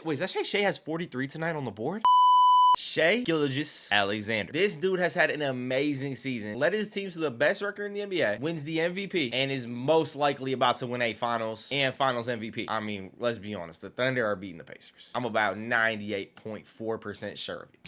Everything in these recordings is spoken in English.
Wait, is that Shai has 43 tonight on the board? Shai Gilgeous-Alexander. This dude has had an amazing season. Led his team to the best record in the NBA, wins the MVP, and is most likely about to win a finals and finals MVP. I mean, let's be honest. The Thunder are beating the Pacers. I'm about 98.4% sure of it.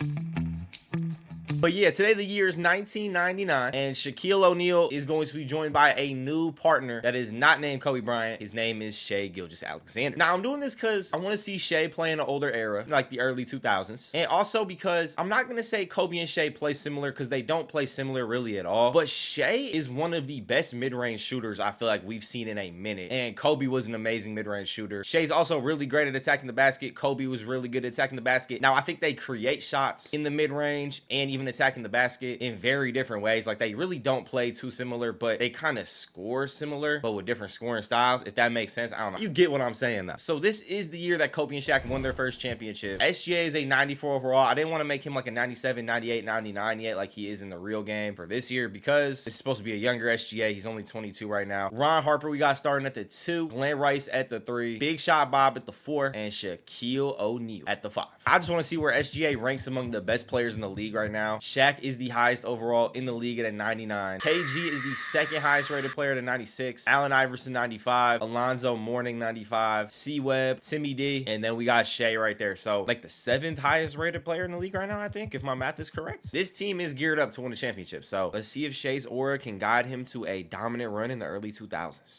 But yeah, today the year is 1999, and Shaquille O'Neal is going to be joined by a new partner that is not named Kobe Bryant. His name is Shai Gilgeous-Alexander. Now, I'm doing this because I want to see Shai play in an older era, like the early 2000s. And also because I'm not going to say Kobe and Shai play similar, because they don't play similar really at all. But Shai is one of the best mid-range shooters I feel like we've seen in a minute. And Kobe was an amazing mid-range shooter. Shai's also really great at attacking the basket. Kobe was really good at attacking the basket. Now, I think they create shots in the mid-range and even attacking the basket in very different ways. Like, they really don't play too similar, but they kind of score similar, but with different scoring styles, if that makes sense. I don't know. You get what I'm saying though. So this is the year that Kobe and Shaq won their first championship. SGA is a 94 overall. I didn't want to make him like a 97, 98, 99 yet, like he is in the real game for this year, because it's supposed to be a younger SGA. He's only 22 right now. Ron Harper, we got starting at the 2, Glenn Rice at the 3, Big Shot Bob at the 4, and Shaquille O'Neal at the 5. I just want to see where SGA ranks among the best players in the league right now. Shaq is the highest overall in the league at a 99. KG is the second highest rated player at a 96. Allen Iverson 95. Alonzo Mourning 95. C-Web, Timmy D, and then we got Shai right there. So like the 7th highest rated player in the league right now, I think, if my math is correct. This team is geared up to win a championship. So let's see if Shai's aura can guide him to a dominant run in the early 2000s.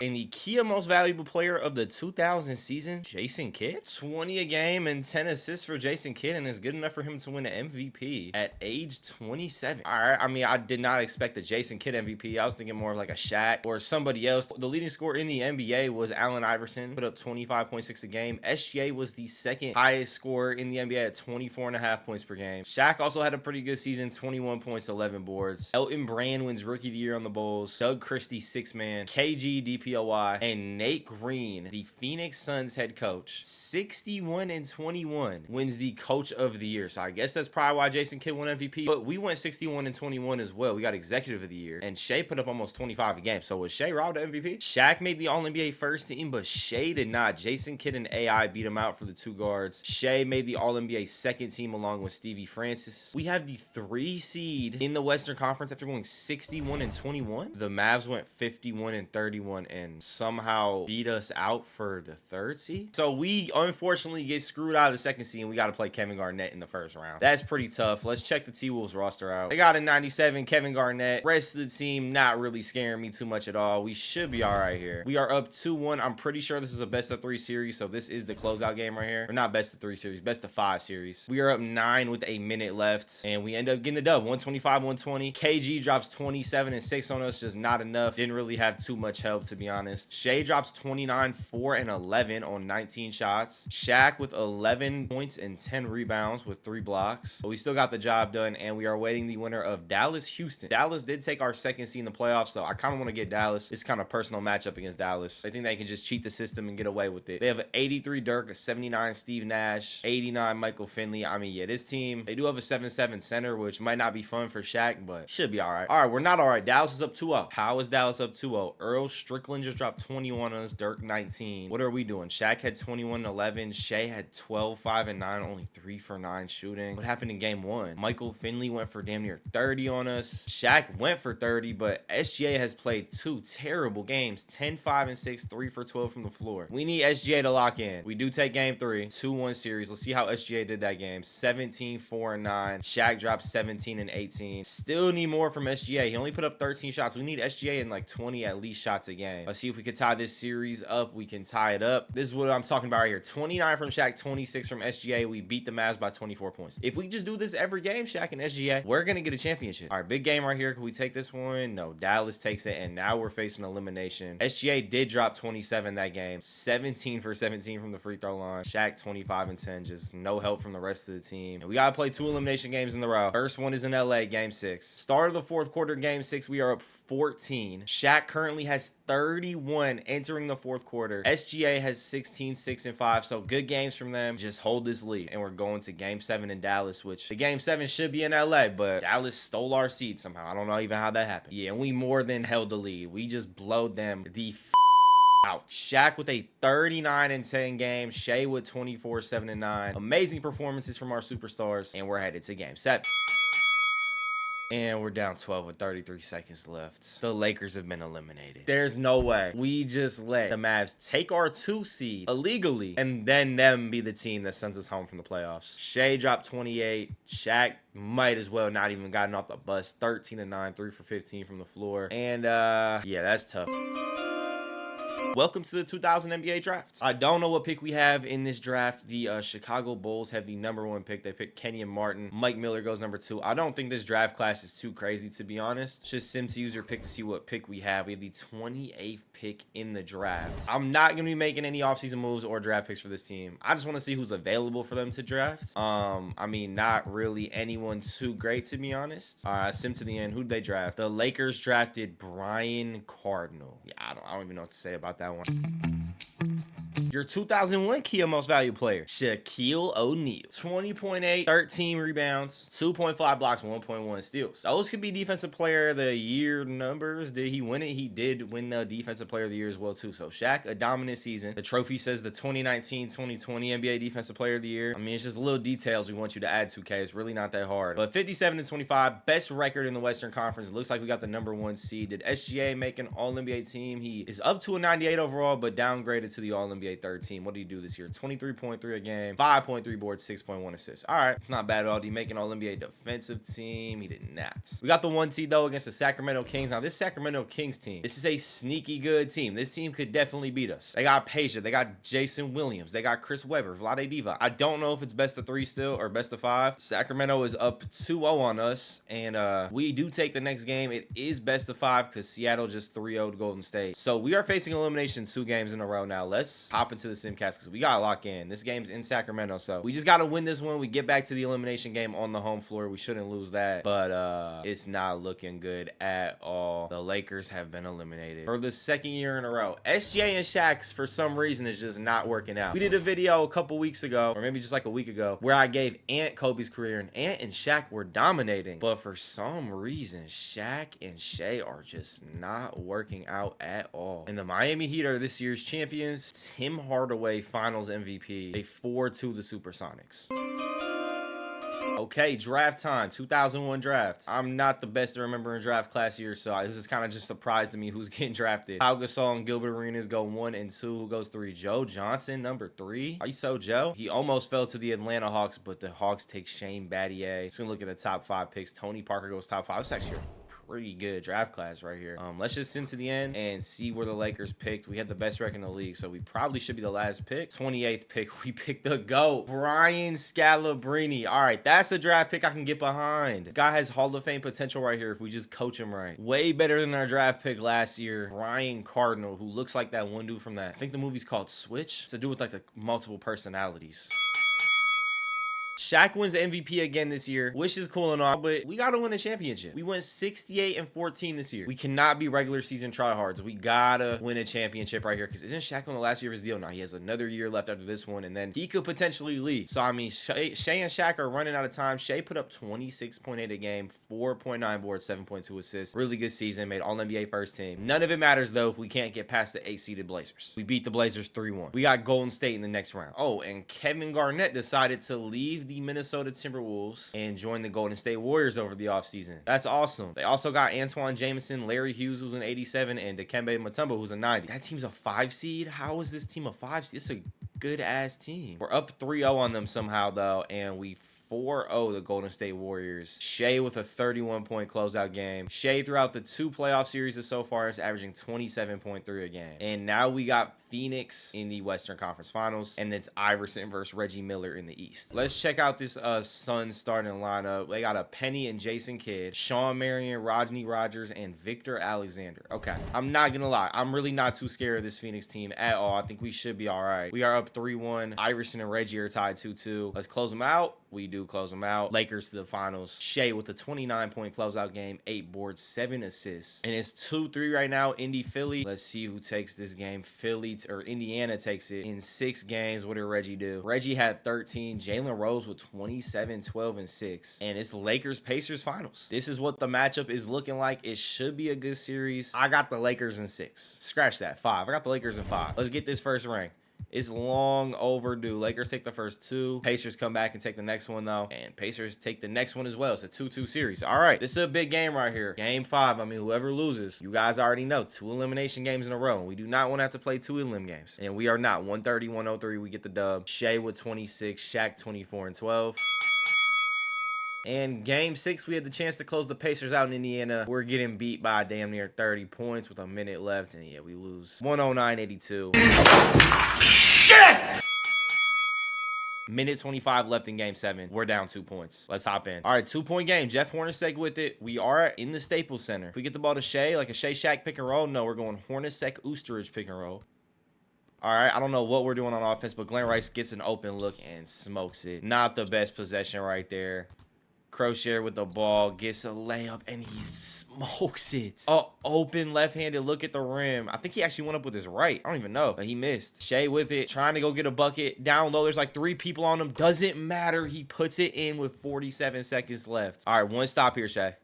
And the Kia most valuable player of the 2000 season, Jason Kidd. 20 a game and 10 assists for Jason Kidd, and is good enough for him to win the MVP at age 27. All right, I mean, I did not expect the Jason Kidd MVP. I was thinking more of like a Shaq or somebody else. The leading scorer in the NBA was Allen Iverson, put up 25.6 a game. SGA was the second highest scorer in the NBA at 24.5 points per game. Shaq also had a pretty good season, 21 points, 11 boards. Elton Brand wins Rookie of the Year on the Bulls. Doug Christie, 6-man. KG, DPOY, and Nate Green, the Phoenix Suns head coach, 61-21, wins the Coach of the Year. So I guess that's probably why Jason Kidd won MVP. But we went 61-21 as well. We got Executive of the Year, and Shai put up almost 25 a game. So was Shai robbed the MVP? Shaq made the All-NBA first team, but Shai did not. Jason Kidd and AI beat him out for the 2 guards. Shai made the All-NBA second team along with Stevie Francis. We have the 3 seed in the Western Conference after going 61-21. The Mavs went 51-31 and somehow beat us out for the 3rd seed. So we unfortunately get screwed out of the 2nd seed, and we got to play Kevin Garnett in the 1st round. That's pretty tough. Let's check the T-Wolves roster out. They got a 97, Kevin Garnett. Rest of the team not really scaring me too much at all. We should be all right here. We are up 2-1. I'm pretty sure this is a best of 3 series, so this is the closeout game right here. Or not best of 3 series, best of 5 series. We are up 9 with a minute left, and we end up getting the dub, 125-120. KG drops 27 and 6 on us, just not enough. Didn't really have too much help, to be honest. Shai drops 29, 4, and 11 on 19 shots. Shaq with 11 points and 10 rebounds with 3 blocks. But we still got the job done, and we are awaiting the winner of Dallas-Houston. Dallas did take our 2nd seed in the playoffs, so I kind of want to get Dallas. It's kind of personal matchup against Dallas. I think they can just cheat the system and get away with it. They have an 83 Dirk, a 79 Steve Nash, 89 Michael Finley. I mean, yeah, this team, they do have a 7-7 center, which might not be fun for Shaq, but should be all right. All right, we're not all right. Dallas is up 2-0. How is Dallas up 2-0? Earl Strickland just dropped 21 on us, Dirk 19. What are we doing? Shaq had 21-11. Shai had 12, 5, and 9, only 3 for 9 shooting. What happened in game 1? Michael Finley went for damn near 30 on us. Shaq went for 30, but SGA has played 2 terrible games, 10, 5, and 6, 3 for 12 from the floor. We need SGA to lock in. We do take game 3, 2-1 series. Let's see how SGA did that game. 17, 4, and 9. Shaq dropped 17 and 18. Still need more from SGA. He only put up 13 shots. We need SGA in like 20 at least shots a game. Let's see if we can tie this series up. We can tie it up. This is what I'm talking about right here. 29 from Shaq, 26 from SGA. We beat the Mavs by 24 points. If we just do this every game, Shaq and SGA, we're going to get a championship. All right, big game right here. Can we take this one? No, Dallas takes it, and now we're facing elimination. SGA did drop 27 that game. 17 for 17 from the free throw line. Shaq 25 and 10. Just no help from the rest of the team. And we got to play 2 elimination games in the row. First one is in LA, game 6. Start of the 4th quarter, game 6. We are up 14. Shaq currently has 31 entering the 4th quarter. SGA has 16, 6, and 5. So good games from them. Just hold this lead. And we're going to game 7 in Dallas, which the game 7 should be in LA, but Dallas stole our seed somehow. I don't know even how that happened. Yeah, and we more than held the lead. We just blowed them the out. Shaq with a 39-10 game. Shai with 24, 7-9. Amazing performances from our superstars. And we're headed to game 7. And we're down 12 with 33 seconds left. The Lakers have been eliminated. There's no way we just let the Mavs take our 2 seed illegally and then them be the team that sends us home from the playoffs. Shai dropped 28. Shaq might as well not even gotten off the bus. 13-9, 3 for 15 from the floor. And yeah, that's tough. Welcome to the 2000 NBA draft. I don't know what pick we have in this draft. The Chicago Bulls have the #1 pick. They picked Kenyon Martin. Mike Miller goes #2. I don't think this draft class is too crazy, to be honest. It's just sim to user pick to see what pick we have. We have the 28th pick in the draft. I'm not going to be making any offseason moves or draft picks for this team. I just want to see who's available for them to draft. I mean, not really anyone too great, to be honest. Sim to the end. Who'd they draft? The Lakers drafted Brian Cardinal. Yeah, I don't even know what to say about that one. Your 2001 Kia Most Valuable Player, Shaquille O'Neal. 20.8, 13 rebounds, 2.5 blocks, 1.1 steals. Those could be Defensive Player of the Year numbers. Did he win it? He did win the Defensive Player of the Year as well, too. So Shaq, a dominant season. The trophy says the 2019-2020 NBA Defensive Player of the Year. I mean, it's just little details we want you to add, 2K. It's really not that hard. But 57-25, best record in the Western Conference. It looks like we got the #1 seed. Did SGA make an All-NBA team? He is up to a 98 overall, but downgraded to the All-NBA third team. What did he do this year? 23.3 a game, 5.3 boards, 6.1 assists. All right, it's not bad at all. Did he make an All-NBA defensive team? He did not. We got the 1 seed, though, against the Sacramento Kings. Now, this Sacramento Kings team, this is a sneaky good team. This team could definitely beat us. They got Peja. They got Jason Williams. They got Chris Webber, Vlade Divac. I don't know if it's best of 3 still or best of 5. Sacramento is up 2-0 on us, and we do take the next game. It is best of 5 because Seattle just 3-0'd Golden State. So we are facing elimination 2 games in a row now. Let's hop into the Simcast because we gotta lock in. This game's in Sacramento, so we just gotta win this one. We get back to the elimination game on the home floor. We shouldn't lose that, but it's not looking good at all. The Lakers have been eliminated for the 2nd year in a row. SGA and Shaq, for some reason, is just not working out. We did a video a couple weeks ago, or maybe just like a week ago, where I gave Ant Kobe's career, and Ant and Shaq were dominating, but for some reason, Shaq and Shai are just not working out at all. And the Miami Heat are this year's champions. Tim Hardaway Finals MVP. They 4-2 the Supersonics. Okay, draft time. 2001 draft. I'm not the best at remembering draft class years, so this is kind of just a surprise to me who's getting drafted. Pau Gasol and Gilbert Arenas go 1 and 2. Who goes 3? Joe Johnson, #3. Are you so Joe? He almost fell to the Atlanta Hawks, but the Hawks take Shane Battier. Just gonna look at the top 5 picks. Tony Parker goes top 5. It's actually pretty good draft class right here. Let's just send to the end and see where the Lakers picked. We had the best record in the league, so we probably should be the last pick. 28th pick, we picked the GOAT, Brian Scalabrine. All right, that's a draft pick I can get behind. This guy has Hall of Fame potential right here if we just coach him right. Way better than our draft pick last year, Brian Cardinal, who looks like that one dude from that. I think the movie's called Switch. It's a dude with like the multiple personalities. Shaq wins the MVP again this year, which is cool and all, but we got to win a championship. We went 68-14 this year. We cannot be regular season tryhards. We got to win a championship right here because isn't Shaq on the last year of his deal? Now he has another year left after this one, and then he could potentially leave. So, I mean, Shai and Shaq are running out of time. Shai put up 26.8 a game, 4.9 boards, 7.2 assists. Really good season, made All-NBA first team. None of it matters, though, if we can't get past the 8-seeded Blazers. We beat the Blazers 3-1. We got Golden State in the next round. Oh, and Kevin Garnett decided to leave the Minnesota Timberwolves and joined the Golden State Warriors over the offseason. That's awesome. They also got Antoine Jameson, Larry Hughes, who's an 87, and Dikembe Mutombo, who's a 90. That team's a 5 seed? How is this team a 5 seed? It's a good-ass team. We're up 3-0 on them somehow, though, and we 4-0 the Golden State Warriors. Shai with a 31-point closeout game. Shai throughout the 2 playoff series so far is averaging 27.3 a game. And now we got Phoenix in the Western Conference Finals, and it's Iverson versus Reggie Miller in the East. Let's check out this Suns starting lineup. They got a Penny and Jason Kidd, Sean Marion, Rodney Rogers, and Victor Alexander. Okay, I'm not gonna lie, I'm really not too scared of this Phoenix team at all. I think we should be all right. We are up 3-1. Iverson and Reggie are tied 2-2. Let's close them out. We do close them out. Lakers to the finals. Shai with a 29-point closeout game, 8 boards, 7 assists. And it's 2-3 right now, Indy, Philly. Let's see who takes this game. Philly Indiana takes it in 6 games. What did Reggie do? Reggie had 13. Jalen Rose with 27, 12, and 6. And it's Lakers-Pacers finals. This is what the matchup is looking like. It should be a good series. I got the Lakers in 6. Scratch that. 5. I got the Lakers in 5. Let's get this first ring. It's long overdue. Lakers take the first 2. Pacers come back and take the next one, though. And Pacers take the next one as well. It's a 2-2 series. All right. This is a big game right here. Game 5. I mean, whoever loses, you guys already know. 2 elimination games in a row. We do not want to have to play 2 elim games. And we are not. 130, 103. We get the dub. Shai with 26. Shaq 24 and 12. And game 6, we had the chance to close the Pacers out in Indiana. We're getting beat by damn near 30 points with a minute left. And yeah, we lose 109-82. Shit! Minute 25 left in game 7. We're down 2 points. Let's hop in. All right, 2-point game. Jeff Hornacek with it. We are in the Staples Center. If we get the ball to Shai, like a Shai Shaq pick and roll, no, we're going Hornacek Oosterich pick and roll. All right, I don't know what we're doing on offense, but Glenn Rice gets an open look and smokes it. Not the best possession right there. Crochet with the ball, gets a layup, and he smokes it. Oh, open left-handed look at the rim. I think he actually went up with his right. I don't even know, but he missed. Shai with it, trying to go get a bucket. Down low, there's like 3 people on him. Doesn't matter. He puts it in with 47 seconds left. All right, one stop here, Shai.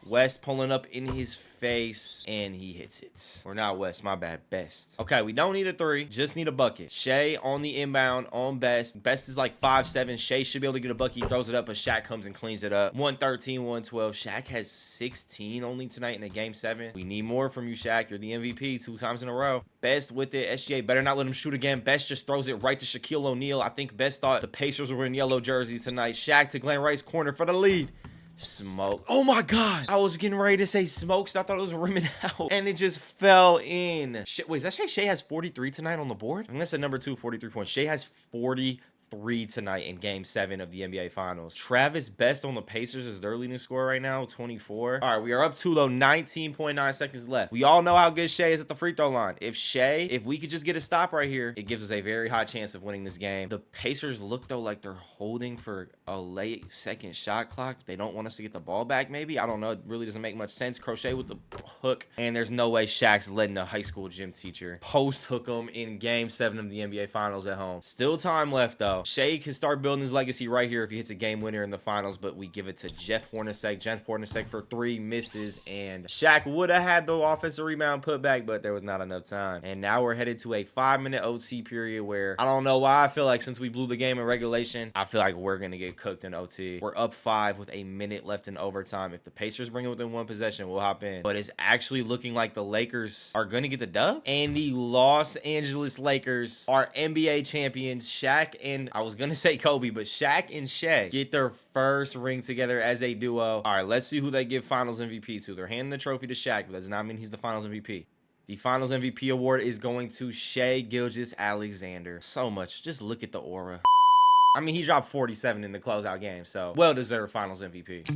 West pulling up in his face, and he hits it. Or not West, my bad, Best. Okay, we don't need a 3, just need a bucket. Shai on the inbound on Best. Best is like 5'7". Shai should be able to get a bucket. He throws it up, but Shaq comes and cleans it up. 113, 112. Shaq has 16 only tonight in a game 7. We need more from you, Shaq. You're the MVP 2 times in a row. Best with it. SGA better not let him shoot again. Best just throws it right to Shaquille O'Neal. I think Best thought the Pacers were in yellow jerseys tonight. Shaq to Glenn Rice corner for the lead. Smoke. Oh my God. I was getting ready to say smokes. I thought it was rimming out. And it just fell in. Shit, wait, is that Shai has 43 tonight on the board? I think that's a number 2, 43 points. Shai has 43 tonight in game 7 of the NBA Finals. Travis Best on the Pacers is their leading scorer right now, 24. All right, we are up 2 though, 19.9 seconds left. We all know how good Shai is at the free throw line. If we could just get a stop right here, it gives us a very high chance of winning this game. The Pacers look though like they're holding for a late second shot clock. They don't want us to get the ball back, maybe. I don't know. It really doesn't make much sense. Crochet with the hook. And there's no way Shaq's letting the high school gym teacher post hook him in game 7 of the NBA Finals at home. Still time left though. Shai can start building his legacy right here if he hits a game winner in the finals, but we give it to Jeff Hornacek. Jeff Hornacek for 3 misses, and Shaq would have had the offensive rebound put back, but there was not enough time. And now we're headed to a 5-minute OT period where I don't know why I feel like since we blew the game in regulation, I feel like we're going to get cooked in OT. We're up 5 with a minute left in overtime. If the Pacers bring it within 1 possession, we'll hop in. But it's actually looking like the Lakers are going to get the dub, and the Los Angeles Lakers are NBA champions. Shaq and I was going to say Kobe, but Shaq and Shai get their first ring together as a duo. All right, let's see who they give Finals MVP to. They're handing the trophy to Shaq, but that does not mean he's the Finals MVP. The Finals MVP award is going to Shai Gilgeous-Alexander. So much. Just look at the aura. I mean, he dropped 47 in the closeout game, so well-deserved Finals MVP.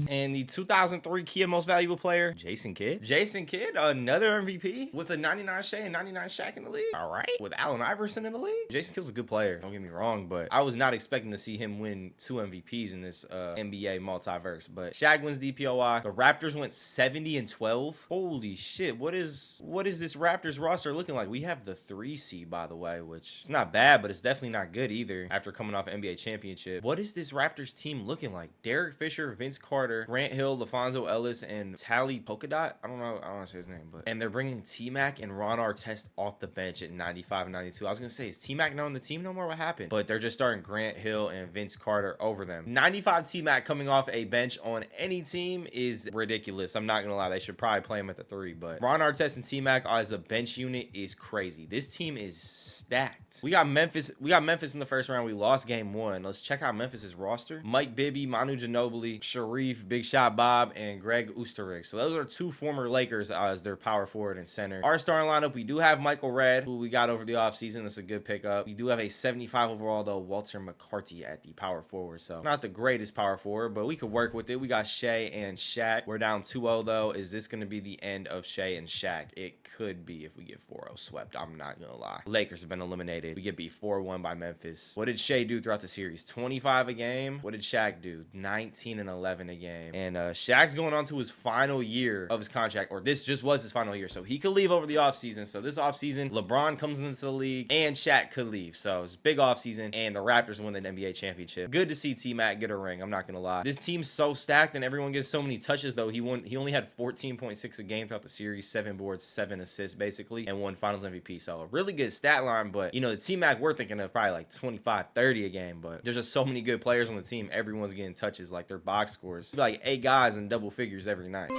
And the 2003 Kia Most Valuable Player, Jason Kidd. Jason Kidd, another MVP with a 99 Shai and 99 Shaq in the league. All right, with Allen Iverson in the league. Jason Kidd's a good player, don't get me wrong, but I was not expecting to see him win 2 MVPs in this NBA multiverse. But Shaq wins DPOY. The Raptors went 70-12. Holy shit, what is this Raptors roster looking like? We have the 3 seed, by the way, which it's not bad, but it's definitely not good either after coming off an NBA championship. What is this Raptors team looking like? Derek Fisher, Vince Carter, Grant Hill, LaFonso Ellis, and Tally Polkadot. I don't know how to say his name, but and they're bringing T-Mac and Ron Artest off the bench at 95 and 92. I was gonna say, is T-Mac not on the team no more? What happened? But they're just starting Grant Hill and Vince Carter over them. 95 T-Mac coming off a bench on any team is ridiculous. I'm not gonna lie, they should probably play him at the 3. But Ron Artest and T-Mac as a bench unit is crazy. This team is stacked. We got Memphis in the first round. We lost game 1. Let's check out Memphis's roster. Mike Bibby, Manu Ginobili, Sharif, Big Shot Bob, and Greg Oosterich. So those are 2 former Lakers as their power forward and center. Our starting lineup, we do have Michael Redd, who we got over the offseason. That's a good pickup. We do have a 75 overall, though, Walter McCarty at the power forward. So not the greatest power forward, but we could work with it. We got Shai and Shaq. We're down 2-0, though. Is this going to be the end of Shai and Shaq? It could be if we get 4-0 swept. I'm not going to lie. Lakers have been eliminated. We get beat 4-1 by Memphis. What did Shai do throughout the series? 25 a game. What did Shaq do? 19 and 11 a game. game. And Shaq's going on to his final year of his contract, or this just was his final year. So he could leave over the offseason. So this offseason, LeBron comes into the league and Shaq could leave. So it's a big offseason and the Raptors win the NBA championship. Good to see T-Mac get a ring. I'm not going to lie. This team's so stacked and everyone gets so many touches though. He only had 14.6 a game throughout the series, 7 boards, 7 assists basically, and won finals MVP. So a really good stat line, but you know, the T-Mac we're thinking of probably like 25, 30 a game, but there's just so many good players on the team. Everyone's getting touches, like their box scores. Like 8 guys in double figures every night.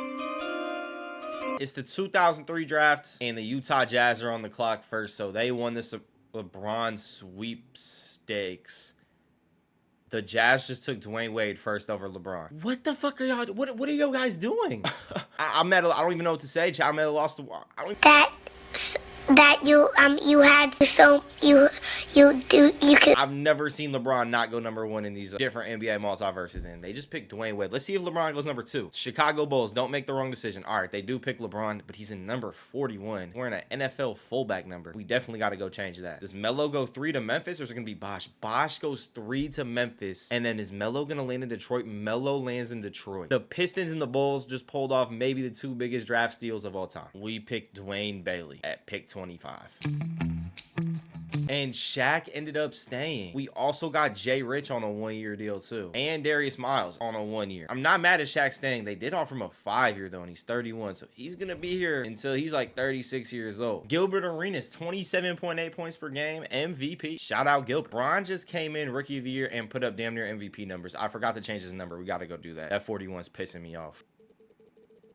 It's the 2003 draft, and the Utah Jazz are on the clock first, so they won this LeBron sweepstakes. The Jazz just took Dwayne Wade first over LeBron. What the fuck are y'all? What are you guys doing? I don't even know what to say. I'm at a loss. That you had so you could. I've never seen LeBron not go number 1 in these different NBA multiverses, and they just picked Dwayne Wade. Let's see if LeBron goes number 2. Chicago Bulls, don't make the wrong decision. All right, they do pick LeBron, but he's in number 41. We're in an NFL fullback number. We definitely got to go change that. Does Melo go 3 to Memphis, or is it gonna be Bosh? Bosh goes 3 to Memphis, and then is Melo gonna land in Detroit? Melo lands in Detroit. The Pistons and the Bulls just pulled off maybe the 2 biggest draft steals of all time. We picked Dwayne Bailey at pick 25. And Shaq ended up staying. We also got Jay Rich on a 1-year deal too. And Darius Miles on a 1-year. I'm not mad at Shaq staying. They did offer him a 5-year though, and he's 31. So he's gonna be here until he's like 36 years old. Gilbert Arenas, 27.8 points per game, MVP. Shout out Gilbert. Bron just came in rookie of the year and put up damn near MVP numbers. I forgot to change his number. We gotta go do that. That 41's pissing me off.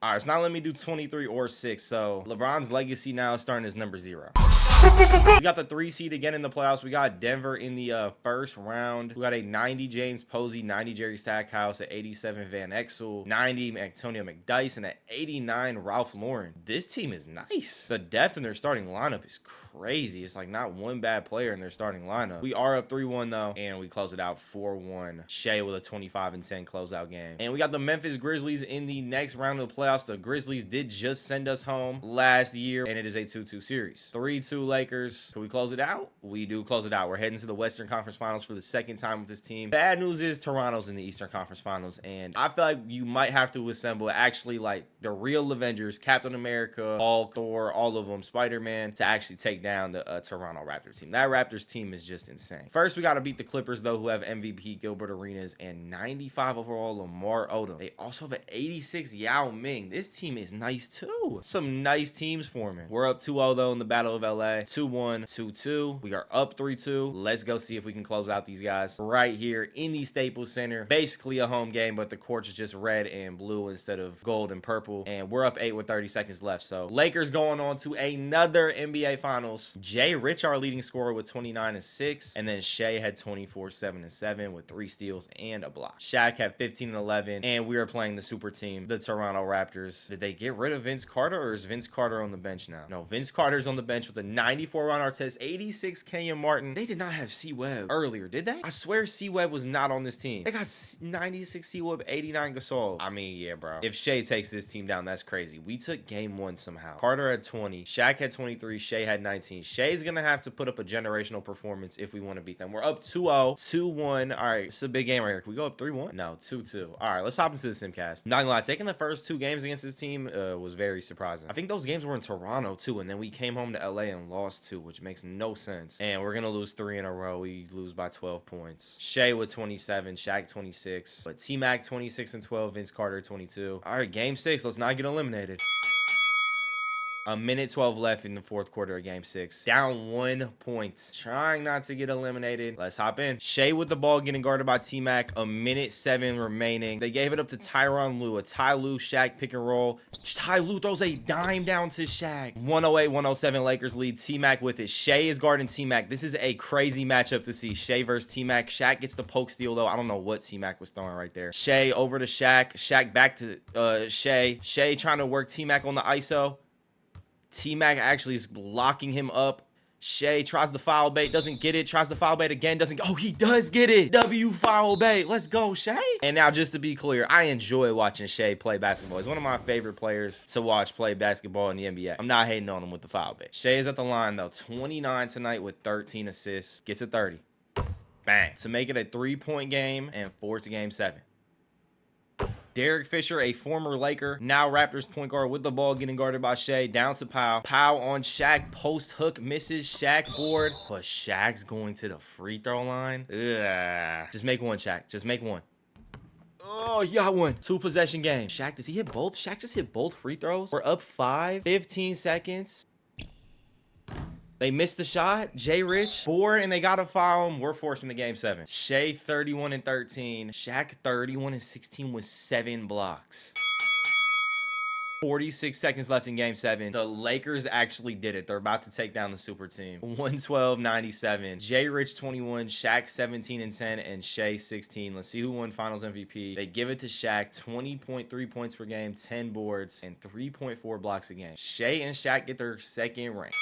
All right, it's not letting me do 23 or 6. So LeBron's legacy now is starting as number 0. We got the 3 seed again in the playoffs. We got Denver in the first round. We got a 90 James Posey, 90 Jerry Stackhouse, an 87 Van Exel, 90 Antonio McDyess, and an 89 Ralph Lauren. This team is nice. The depth in their starting lineup is crazy. It's like not one bad player in their starting lineup. We are up 3-1 though, and we close it out 4-1. Shai with a 25-10 closeout game. And we got the Memphis Grizzlies in the next round of the playoffs. The Grizzlies did just send us home last year, and it is a 2-2 series. 3-2 Lakers. Can we close it out? We do close it out. We're heading to the Western Conference Finals for the 2nd time with this team. Bad news is Toronto's in the Eastern Conference Finals, and I feel like you might have to assemble actually like the real Avengers, Captain America, Hulk, Thor, all of them, Spider-Man, to actually take down the Toronto Raptors team. That Raptors team is just insane. First, we got to beat the Clippers, though, who have MVP Gilbert Arenas and 95 overall Lamar Odom. They also have an 86 Yao Ming. This team is nice, too. Some nice teams forming. We're up 2-0, though, in the Battle of LA. 2-1, 2-2. We are up 3-2. Let's go see if we can close out these guys right here in the Staples Center. Basically a home game, but the courts is just red and blue instead of gold and purple. And we're up 8 with 30 seconds left. So Lakers going on to another NBA Finals. Jay Rich, our leading scorer, with 29 and 6. And then Shai had 24, 7 and 7 with 3 steals and a block. Shaq had 15 and 11. And we are playing the super team, the Toronto Raptors. Did they get rid of Vince Carter, or is Vince Carter on the bench now? No, Vince Carter's on the bench with a 94 Ron Artest, 86 Kenyon Martin. They did not have C-Webb earlier, did they? I swear C-Webb was not on this team. They got 96 C-Webb, 89 Gasol. I mean, yeah, bro. If Shai takes this team down, that's crazy. We took game 1 somehow. Carter had 20. Shaq had 23. Shai had 19. Shai's gonna have to put up a generational performance if we want to beat them. We're up 2-0, 2-1. All right, it's a big game right here. Can we go up 3-1? No, 2-2. All right, let's hop into the Simcast. Not gonna lie, taking the first 2 games against this team was very surprising. I think those games were in Toronto too, and then we came home to LA and lost 2, which makes no sense. And we're gonna lose 3 in a row. We lose by 12 points. Shai with 27, Shaq 26, but T-Mac 26 and 12, Vince Carter 22. All right, game 6. Let's not get eliminated. A minute 12 left in the 4th quarter of game 6. Down 1 point. Trying not to get eliminated. Let's hop in. Shai with the ball getting guarded by T-Mac. A minute 7 remaining. They gave it up to Tyronn Lue. A Ty Lue Shaq pick and roll. Ty Lue throws a dime down to Shaq. 108-107 Lakers lead. T-Mac with it. Shai is guarding T-Mac. This is a crazy matchup to see. Shai versus T-Mac. Shaq gets the poke steal though. I don't know what T-Mac was throwing right there. Shai over to Shaq. Shaq back to Shai. Shai trying to work T-Mac on the ISO. T-Mac actually is blocking him up. Shai tries the foul bait, doesn't get it. Tries the foul bait again, doesn't. Oh, he does get it. W foul bait. Let's go, Shai. And now, just to be clear, I enjoy watching Shai play basketball. He's one of my favorite players to watch play basketball in the NBA. I'm not hating on him with the foul bait. Shai is at the line, though. 29 tonight with 13 assists. Gets a 30. Bang. To make it a 3-point game and force game 7. Derek Fisher, a former Laker, now Raptors point guard with the ball, getting guarded by Shai. Down to Powell. Powell on Shaq. Post hook misses. Shaq board. But Shaq's going to the free throw line. Ugh. Just make one, Shaq. Just make one. Oh, you got one. 2-possession game. Shaq, does he hit both? Shaq just hit both free throws. We're up 5. 15 seconds. They missed the shot. Jay Rich, board, and they got to foul him. We're forcing the game 7. Shai 31 and 13. Shaq 31 and 16 with 7 blocks. 46 seconds left in game 7. The Lakers actually did it. They're about to take down the super team. 112-97. Jay Rich 21, Shaq 17 and 10, and Shai 16. Let's see who won finals MVP. They give it to Shaq. 20.3 points per game, 10 boards, and 3.4 blocks a game. Shai and Shaq get their second ring.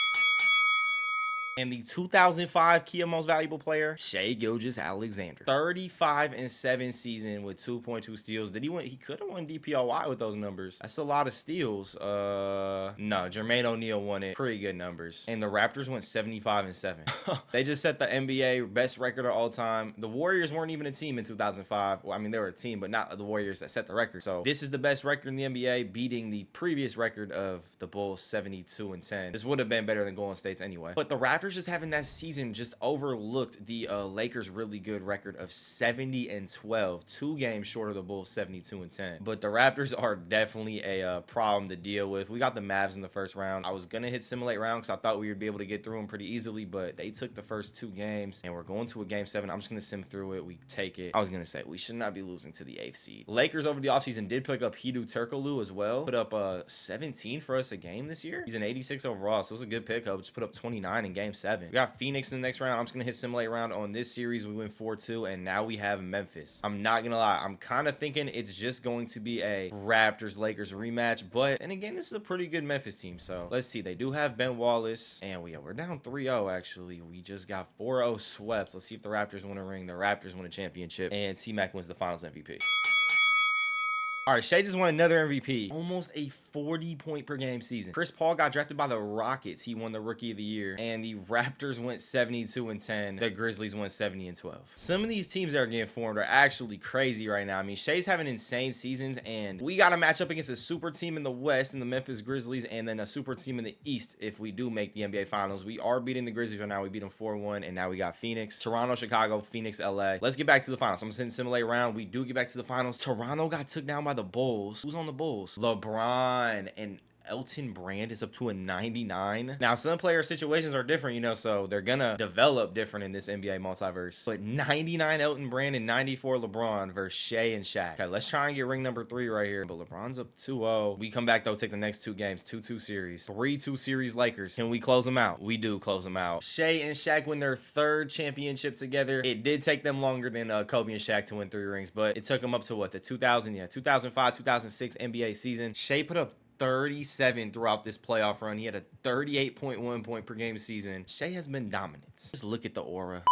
And the 2005 Kia Most Valuable Player, Shai Gilgeous-Alexander. 35 and 7 season with 2.2 steals. Did he win? He could have won DPOY with those numbers. That's a lot of steals. No, Jermaine O'Neal won it. Pretty good numbers. And the Raptors went 75 and 7. They just set the NBA best record of all time. The Warriors weren't even a team in 2005. Well, I mean, they were a team, but not the Warriors that set the record. So this is the best record in the NBA, beating the previous record of the Bulls, 72 and 10. This would have been better than Golden State's anyway. But the Raptors just having that season just overlooked the Lakers' really good record of 70 and 12, 2 games short of the Bulls 72 and 10. But the Raptors are definitely a problem to deal with. We got the Mavs in the first round. I was gonna hit simulate round because I thought we would be able to get through them pretty easily, but they took the first 2 games and we're going to a game 7. I'm just gonna sim through it. We take it. I was gonna say we should not be losing to the 8th seed. Lakers over the offseason did pick up Hedo Turkoglu as well. Put up 17 for us a game this year. He's an 86 overall, so it was a good pickup. Just put up 29 in game 7. We got Phoenix in the next round. I'm just gonna hit simulate round on this series. We win 4-2, and now we have Memphis. I'm not gonna lie, I'm kind of thinking it's just going to be a Raptors Lakers rematch, but and again, this is a pretty good Memphis team. So let's see. They do have Ben Wallace, and we're down 3-0 actually. We just got 4-0 swept. Let's see if the Raptors win a ring. The Raptors win a championship, and T-Mac wins the Finals MVP. All right, Shai just won another MVP. Almost a 40-point per game season. Chris Paul got drafted by the Rockets. He won the Rookie of the Year. And the Raptors went 72 and 10. The Grizzlies went 70 and 12. Some of these teams that are getting formed are actually crazy right now. I mean, Shai's having insane seasons, and we got to match up against a super team in the West in the Memphis Grizzlies, and then a super team in the East if we do make the NBA Finals. We are beating the Grizzlies right now. We beat them 4-1, and now we got Phoenix, Toronto, Chicago, Phoenix, LA. Let's get back to the Finals. I'm just hitting simulate round. We do get back to the Finals. Toronto got took down by the Bulls. Who's on the Bulls? LeBron and Elton Brand is up to a 99. Now, some player situations are different, you know, so they're gonna develop different in this NBA multiverse. But 99 Elton Brand and 94 LeBron versus Shai and Shaq. Okay, let's try and get ring number 3 right here. But LeBron's up 2-0. We come back, though, take the next 2 games. 2-2 series. 3-2 series Lakers. Can we close them out? We do close them out. Shai and Shaq win their 3rd championship together. It did take them longer than Kobe and Shaq to win 3 rings, but it took them up to what? The 2005, 2006 NBA season. Shai put up 37 throughout this playoff run. He had a 38.1 point per game season. Shai has been dominant. Just look at the aura.